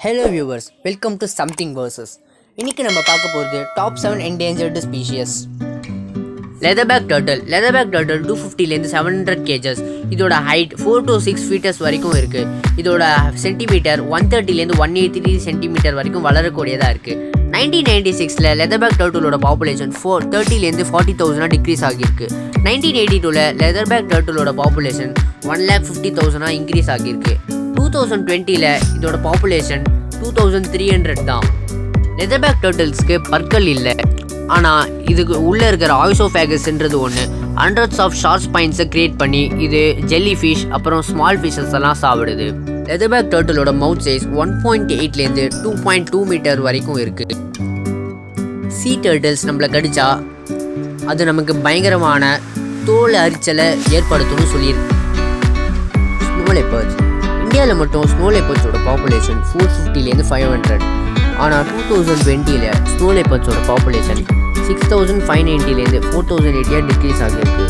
Hello viewers, welcome to somethingvs. இன்னைக்கு நம்ம பார்க்க போறது top 7 endangered species. Leatherback turtle 250 ல இருந்து 700 kgs. இதோட ஹைட் 4 to 6 feet வரைக்கும் இருக்கு. இதோட சென்டிமீட்டர் 130 ல இருந்து 183 சென்டிமீட்டர் வரைக்கும் வளரக்கூடியதா இருக்கு. 1996 ல leatherback turtle ஓட பாப்புலேஷன் 30 ல இருந்து 40,000 டிக்ரீஸ் ஆகியிருக்கு. 1982 ல leatherback turtle ஓட பாப்புலேஷன் 1,50,000 இன்க்ரீஸ் ஆகியிருக்கு. 2020 ல இதோட பாப்புலேஷன் 2300 தான். லெதர்பேக் டர்ட்டில்ஸ்க்கு பற்கள் இல்லை, ஆனால் இதுக்கு உள்ளே இருக்கிற ஆய்சோஃபேகஸ்ன்றது ஒன்று ஹண்ட்ரட்ஸ் ஆஃப் ஷார்ப் ஸ்பைன்ஸை கிரியேட் பண்ணி இது ஜெல்லி ஃபிஷ் அப்புறம் ஸ்மால் ஃபிஷஸ் எல்லாம் சாப்பிடுது. லெதர்பேக் டர்ட்டிலோட மவுத் சைஸ் 1.8லேருந்து 2.2 மீட்டர் வரைக்கும் இருக்குது. சீ டர்ட்டில்ஸ் நம்மளை கடிச்சா அது நமக்கு பயங்கரமான தோல் அரிச்சலை ஏற்படுத்தும்னு சொல்லியிருக்கு. ஸ்னோ லெப்பர்ட்ஸ் இந்தியாவில் மட்டும் ஸ்னோ லெப்பர்ட்ஸோட பாப்புலேஷன் 450லேருந்து 500. ஆனால் 2020ல் ஸ்னோ லெப்பர்ட்ஸோட பாப்புலேஷன் 6,590லேருந்து 4,080 டிக்ரீஸ் ஆகியிருக்கு.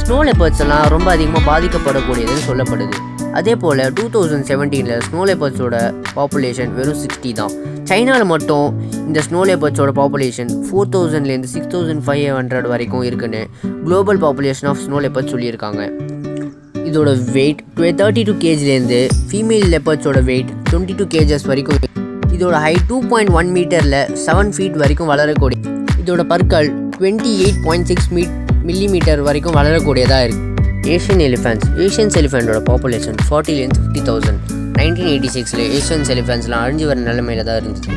ஸ்னோ லெப்பர்ட்ஸ் எல்லாம் ரொம்ப அதிகமாக பாதிக்கப்படக்கூடியதுன்னு சொல்லப்படுது. அதே போல் 2017ல் ஸ்னோ லெப்பர்ட்ஸோட பாப்புலேஷன் வெறும் 60 தான். சைனாவில் மட்டும் இந்த ஸ்னோ லெப்பர்ட்ஸோட பாப்புலேஷன் 4,000லேருந்து 6,500 வரைக்கும் இருக்குன்னு global population of snow leopards சொல்லியிருக்காங்க. இதோட வெயிட் 32 kgலேருந்து ஃபீமேல் லெப்பர்ட்ஸோட வெயிட் 22 kgs வரைக்கும். இதோட ஹைட் 2.1 மீட்டரில் 7 feet வரைக்கும் வளரக்கூடிய. இதோட பற்கள் 28.6 மில்லிமீட்டர் வரைக்கும் வளரக்கூடியதாக இருக்குது. ஏஷியன்ஸ் எலிஃபெண்ட்டோட பாப்புலேஷன் 40லேருந்து 50,000. 1986ல் ஏஷியன்ஸ் எலிஃபெண்ட்ஸ்லாம் அழிஞ்சு வர நிலைமையில தான் இருந்துச்சு.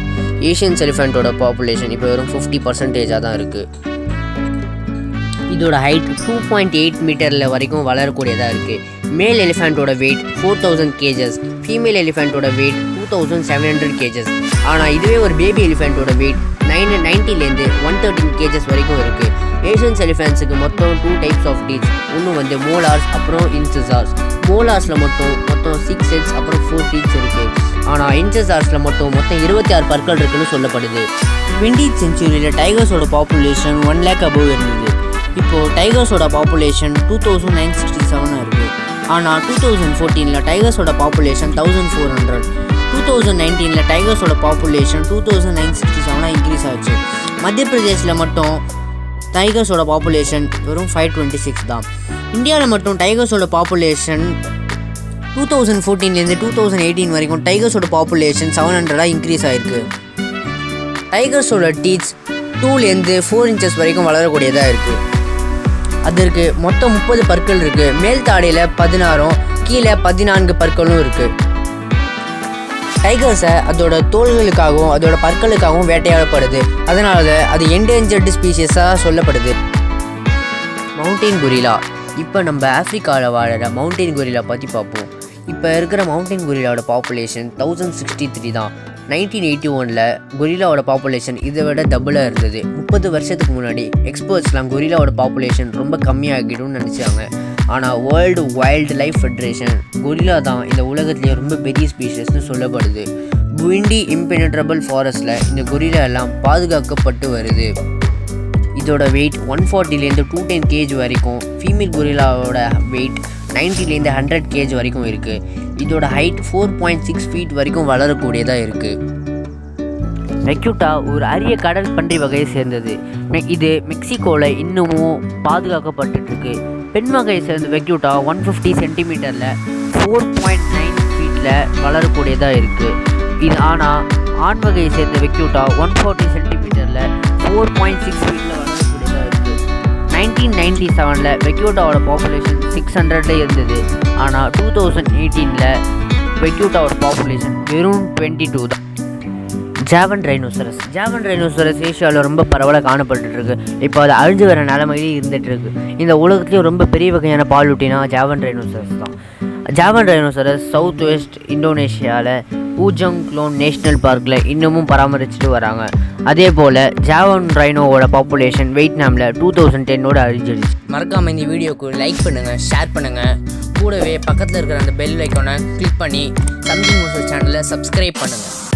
ஏஷியன்ஸ் எலிஃபெண்ட்டோட பாப்புலேஷன் இப்போ வெறும் 50% தான் இருக்குது. இதோட ஹைட் 2.8 மீட்டரில் வரைக்கும் வளரக்கூடியதாக இருக்குது. மேல் எலிஃபெண்ட்டோட வெயிட் 4,000 kgs, ஃபீமேல் எலிஃபெண்ட்டோட வெயிட் 2,700 kgs. ஆனால் இதுவே ஒரு பேபி எலிஃபெண்ட்டோட வெயிட் 90லேருந்து 113 kgs வரைக்கும் இருக்குது. ஏஷியன்ஸ் எலிஃபெண்ட்ஸுக்கு மொத்தம் 2 டைப்ஸ் ஆஃப் டீத்ஸ். ஒன்று மோலார்ஸ் அப்புறம் இன்சிசார்ஸ். மோலார்ஸில் மொத்தம் 6 செட்ஸ் அப்புறம் 4 டீத்ஸ் இருக்குது. ஆனால் இன்சிசார்ஸில் மொத்தம் 26 பற்கள் இருக்குன்னு சொல்லப்படுது. 20th சென்ச்சுரியில் டைகர்ஸோட பாப்புலேஷன் 1 lakh above இருந்தது. இப்போது டைகர்ஸோட பாப்புலேஷன் 2,967 இருக்குது. ஆனால் 2014ல் டைகர்ஸோட பாப்புலேஷன் 1,400. 2019ல் டைகர்ஸோட பாப்புலேஷன் 2,967 இன்க்ரீஸ் ஆச்சு. மத்திய பிரதேசில் மட்டும் டைகர்ஸோட பாப்புலேஷன் வெறும் 526 தான். இந்தியாவில் மட்டும் டைகர்ஸோட பாப்புலேஷன் 2014லேருந்து 2018 வரைக்கும் டைகர்ஸோட பாப்புலேஷன் 700 இன்க்ரீஸ் ஆகிருக்கு. டைகர்ஸோட டீத்ஸ் 2லேருந்து 4 inches வரைக்கும் வளரக்கூடியதாக இருக்குது. அதற்கு மொத்தம் 30 பற்கள் இருக்குது. மேல் தாடையில் 16, கீழே 14 பற்களும் இருக்குது. டைகர்ஸை அதோட தோள்களுக்காகவும் அதோட பற்களுக்காகவும் வேட்டையாடப்படுது. அதனால அது என்டேஞ்சர்டு ஸ்பீஷிஸாக சொல்லப்படுது. Mountain gorilla. இப்போ நம்ம ஆஃப்ரிக்காவில் வாழற மவுண்டைன் கொரில்லா பற்றி பார்ப்போம். இப்போ இருக்கிற மவுண்டைன் கொரில்லாவோட பாப்புலேஷன் 1,063 தான். 1981ல் கொரில்லாவோட பாப்புலேஷன் இதை விட டபுளாக இருந்தது. 30 வருஷத்துக்கு முன்னாடி எக்ஸ்பர்ட்ஸ்லாம் கொரில்லாவோட பாப்புலேஷன் ரொம்ப கம்மியாகிடும்னு நினச்சாங்க. ஆனால் world wildlife federation gorilla தான் இந்த உலகத்துலேயே ரொம்ப பெரிய ஸ்பீஷஸ்ன்னு சொல்லப்படுது. விண்டி இம்பெனட்ரபிள் ஃபாரஸ்ட்டில் இந்த கொரில்லா எல்லாம் பாதுகாக்கப்பட்டு வருது. இதோட வெயிட் 140லேருந்து 210 kg வரைக்கும். ஃபீமேல் கொரில்லாவோட வெயிட் 90லேருந்து 100 kg வரைக்கும் இருக்குது. இதோட ஹைட் 4.6 feet வரைக்கும் வளரக்கூடியதாக இருக்குது. வெக்யூட்டா ஒரு அரிய கடல் பன்றி வகையை சேர்ந்தது. இது மெக்சிகோவில் இன்னமும் பாதுகாக்கப்பட்டுருக்கு. பெண் வகையை சேர்ந்த வெக்யூட்டா 150 சென்டிமீட்டரில் 4.9 feetல வளரக்கூடியதாக இருக்குது. இது ஆனால் ஆண் வகையை சேர்ந்த வெக்யூட்டா 140 சென்டிமீட்டரில் 4.6 feetல வளரக்கூடியதாக இருக்குது. 1997ல் வெக்யூட்டாவோட பாப்புலேஷன் 600 இருந்தது. ஆனால் 2018ல் வெக்யூட்டாவோட பாப்புலேஷன் வெறும் 22 தான். ஜாவன் ரைனோசரஸ் ஏஷியாவில் ரொம்ப பரவலாக காணப்பட்டுருக்கு. இப்போ அது அழிஞ்சு வர நிலைமையிலே இருந்துகிட்ருக்கு. இந்த உலகத்துலேயும் ரொம்ப பெரிய வகையான பாலூட்டினா ஜாவன் ரைனோசரஸ் தான். ஜாவன் ரைனோசரஸ் சவுத் வெஸ்ட் இந்தோனேஷியாவில் ஊஜங் குலோன் நேஷ்னல் பார்க்கில் இன்னமும் பராமரிச்சுட்டு வராங்க. அதே போல் ஜாவன் ரைனோவோட பாப்புலேஷன் வியட்நாமில் 2010 அழிஞ்சிடுச்சு. மறக்காமல் இந்த வீடியோக்கு லைக் பண்ணுங்கள், ஷேர் பண்ணுங்கள். கூடவே பக்கத்தில் இருக்கிற அந்த பெல் ஐக்கானை கிளிக் பண்ணி somethingvs சேனலை சப்ஸ்கிரைப் பண்ணுங்கள்.